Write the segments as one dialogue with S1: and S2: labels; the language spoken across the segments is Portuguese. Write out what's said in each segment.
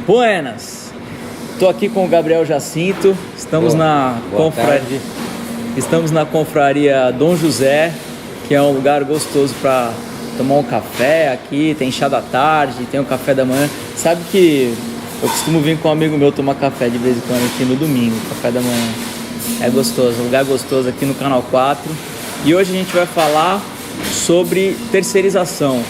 S1: Buenas! Estou aqui com o Gabriel Jacinto, estamos estamos na confraria Dom José, que é um lugar gostoso para tomar um café aqui, tem chá da tarde, tem um café da manhã. Sabe que eu costumo vir com um amigo meu tomar café de vez em quando aqui no domingo, café da manhã. É gostoso, um lugar gostoso aqui no Canal 4. E hoje a gente vai falar sobre terceirização.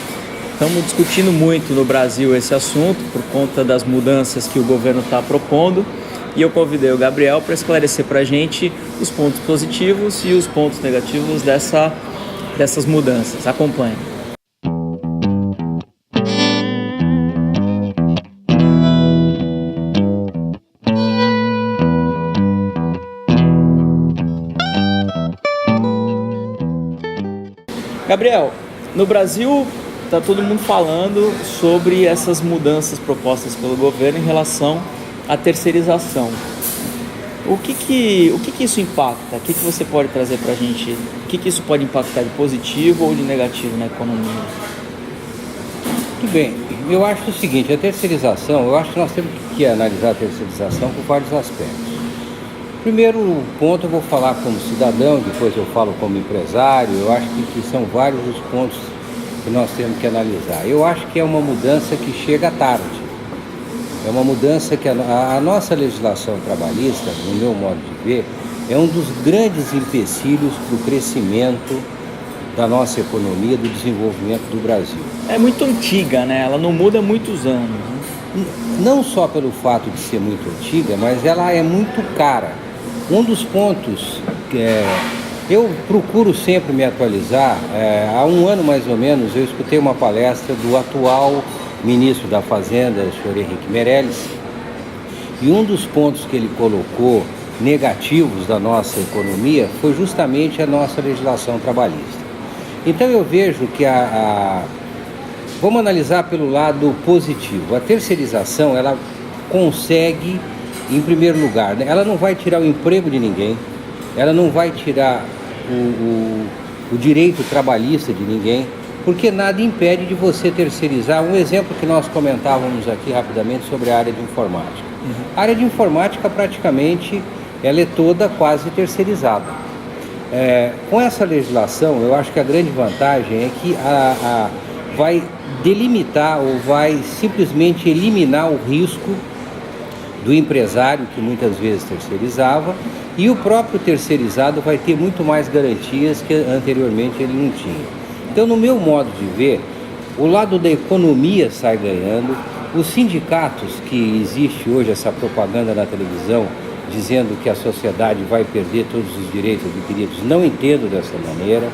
S1: Estamos discutindo muito no Brasil esse assunto por conta das mudanças que o governo está propondo. E eu convidei o Gabriel para esclarecer para a gente os pontos positivos e os pontos negativos dessas mudanças. Acompanhe. Gabriel, no Brasil está todo mundo falando sobre essas mudanças propostas pelo governo em relação à terceirização. O que isso impacta? O que você pode trazer para a gente? O que isso pode impactar de positivo ou de negativo na economia?
S2: Muito bem, eu acho o seguinte, a terceirização, eu acho que nós temos que analisar a terceirização por vários aspectos. Primeiro ponto eu vou falar como cidadão, depois eu falo como empresário. Eu acho que são vários os pontos que nós temos que analisar. Eu acho que é uma mudança que chega tarde. É uma mudança que a nossa legislação trabalhista, no meu modo de ver, é um dos grandes empecilhos para o crescimento da nossa economia, do desenvolvimento do Brasil.
S1: É muito antiga, né? Ela não muda há muitos anos.
S2: Não só pelo fato de ser muito antiga, mas ela é muito cara. Um dos pontos eu procuro sempre me atualizar. Há um ano mais ou menos eu escutei uma palestra do atual ministro da Fazenda, o senhor Henrique Meirelles, e um dos pontos que ele colocou negativos da nossa economia foi justamente a nossa legislação trabalhista. Então eu vejo que vamos analisar pelo lado positivo. A terceirização, ela consegue, em primeiro lugar, né? Ela não vai tirar o emprego de ninguém, ela não vai tirar o direito trabalhista de ninguém, porque nada impede de você terceirizar. Um exemplo que nós comentávamos aqui rapidamente sobre a área de informática. A área de informática praticamente ela é toda quase terceirizada. Com essa legislação, eu acho que a grande vantagem é que vai delimitar ou vai simplesmente eliminar o risco do empresário que muitas vezes terceirizava, e o próprio terceirizado vai ter muito mais garantias que anteriormente ele não tinha. Então, no meu modo de ver, o lado da economia sai ganhando. Os sindicatos, que existe hoje essa propaganda na televisão dizendo que a sociedade vai perder todos os direitos adquiridos, não entendo dessa maneira.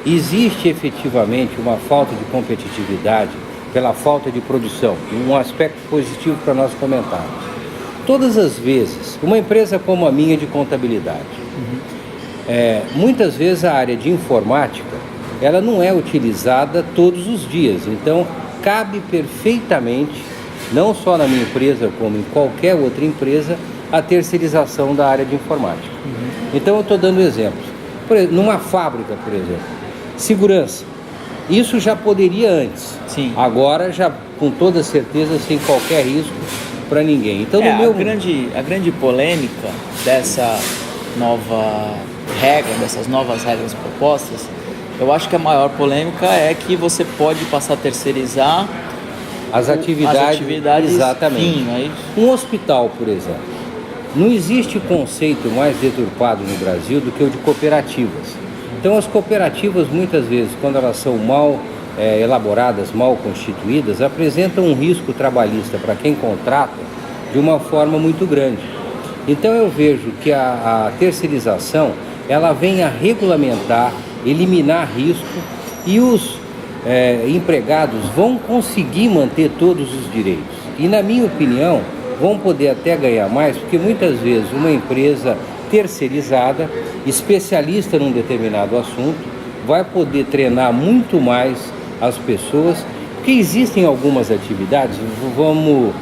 S2: Existe efetivamente uma falta de competitividade pela falta de produção, um aspecto positivo para nós comentarmos. Todas as vezes, uma empresa como a minha de contabilidade, muitas vezes a área de informática, ela não é utilizada todos os dias, então cabe perfeitamente, não só na minha empresa como em qualquer outra empresa, a terceirização da área de informática. Então eu estou dando exemplos. Por exemplo, numa fábrica, por exemplo, segurança, isso já poderia antes.
S1: Sim.
S2: Agora já com toda certeza sem qualquer risco para ninguém. Então
S1: a grande polêmica dessa nova regra, dessas novas regras propostas, eu acho que a maior polêmica é que você pode passar a terceirizar
S2: as atividades exatamente.
S1: Fim, é isso?
S2: Um hospital, por exemplo, não existe conceito mais deturpado no Brasil do que o de cooperativas. Então as cooperativas muitas vezes, quando elas são mal elaboradas, mal constituídas, apresentam um risco trabalhista para quem contrata de uma forma muito grande. Então eu vejo que a terceirização, ela vem a regulamentar, eliminar risco, e os empregados vão conseguir manter todos os direitos. E na minha opinião, vão poder até ganhar mais, porque muitas vezes uma empresa terceirizada, especialista num determinado assunto, vai poder treinar muito mais as pessoas, porque existem algumas atividades, vamos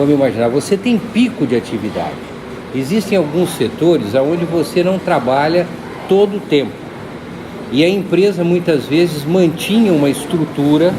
S2: imaginar, você tem pico de atividade. Existem alguns setores onde você não trabalha todo o tempo. E a empresa muitas vezes mantinha uma estrutura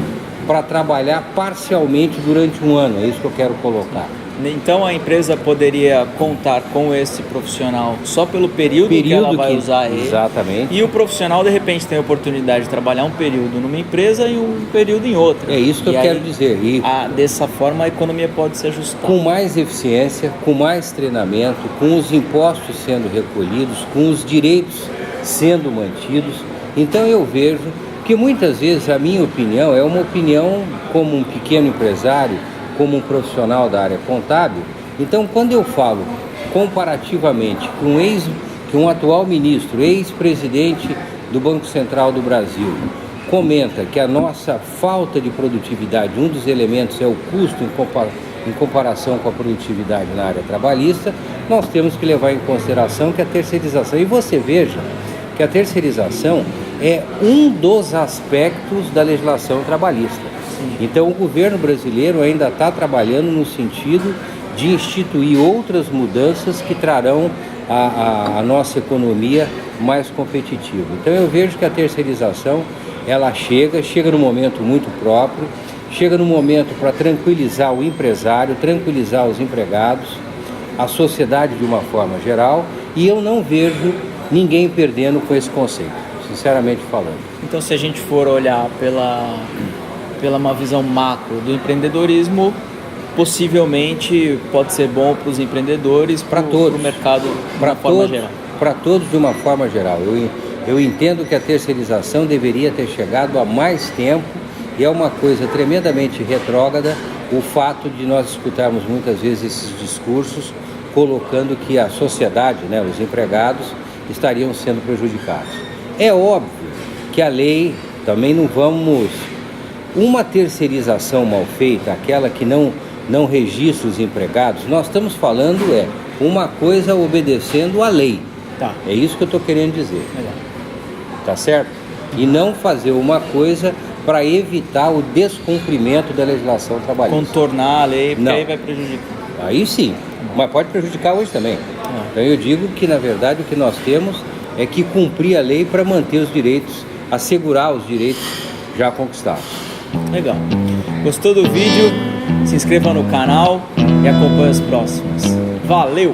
S2: para trabalhar parcialmente durante um ano, é isso que eu quero colocar.
S1: Então a empresa poderia contar com esse profissional só pelo período que ela vai usar ele.
S2: Exatamente.
S1: E o profissional de repente tem a oportunidade de trabalhar um período numa empresa e um período em outra.
S2: É isso que eu quero dizer. E
S1: dessa forma a economia pode se ajustar.
S2: Com mais eficiência, com mais treinamento, com os impostos sendo recolhidos, com os direitos sendo mantidos. Então eu vejo que muitas vezes a minha opinião é uma opinião como um pequeno empresário, como um profissional da área contábil. Então, quando eu falo comparativamente com um atual ministro, ex-presidente do Banco Central do Brasil, comenta que a nossa falta de produtividade, um dos elementos é o custo em comparação com a produtividade na área trabalhista, nós temos que levar em consideração que a terceirização, e você veja que a terceirização é um dos aspectos da legislação trabalhista. Então o governo brasileiro ainda está trabalhando no sentido de instituir outras mudanças que trarão a nossa economia mais competitiva. Então eu vejo que a terceirização ela chega no momento muito próprio, chega no momento para tranquilizar o empresário, tranquilizar os empregados, a sociedade de uma forma geral, e eu não vejo ninguém perdendo com esse conceito, sinceramente falando.
S1: Então se a gente for olhar pela uma visão macro do empreendedorismo, possivelmente pode ser bom para os empreendedores, para todo o mercado de uma forma geral.
S2: Para todos de uma forma geral. Eu entendo que a terceirização deveria ter chegado há mais tempo e é uma coisa tremendamente retrógrada o fato de nós escutarmos muitas vezes esses discursos colocando que a sociedade, os empregados, estariam sendo prejudicados. É óbvio que a lei, também não vamos... Uma terceirização mal feita, aquela que não registra os empregados, nós estamos falando uma coisa obedecendo à lei.
S1: Tá.
S2: É isso que eu estou querendo dizer.
S1: Legal.
S2: Tá certo? E não fazer uma coisa para evitar o descumprimento da legislação trabalhista.
S1: Contornar a lei, porque aí vai prejudicar.
S2: Aí sim, mas pode prejudicar hoje também. Então eu digo que, na verdade, o que nós temos é que cumprir a lei para manter os direitos, assegurar os direitos já conquistados.
S1: Legal. Gostou do vídeo? Se inscreva no canal e acompanhe os próximos. Valeu!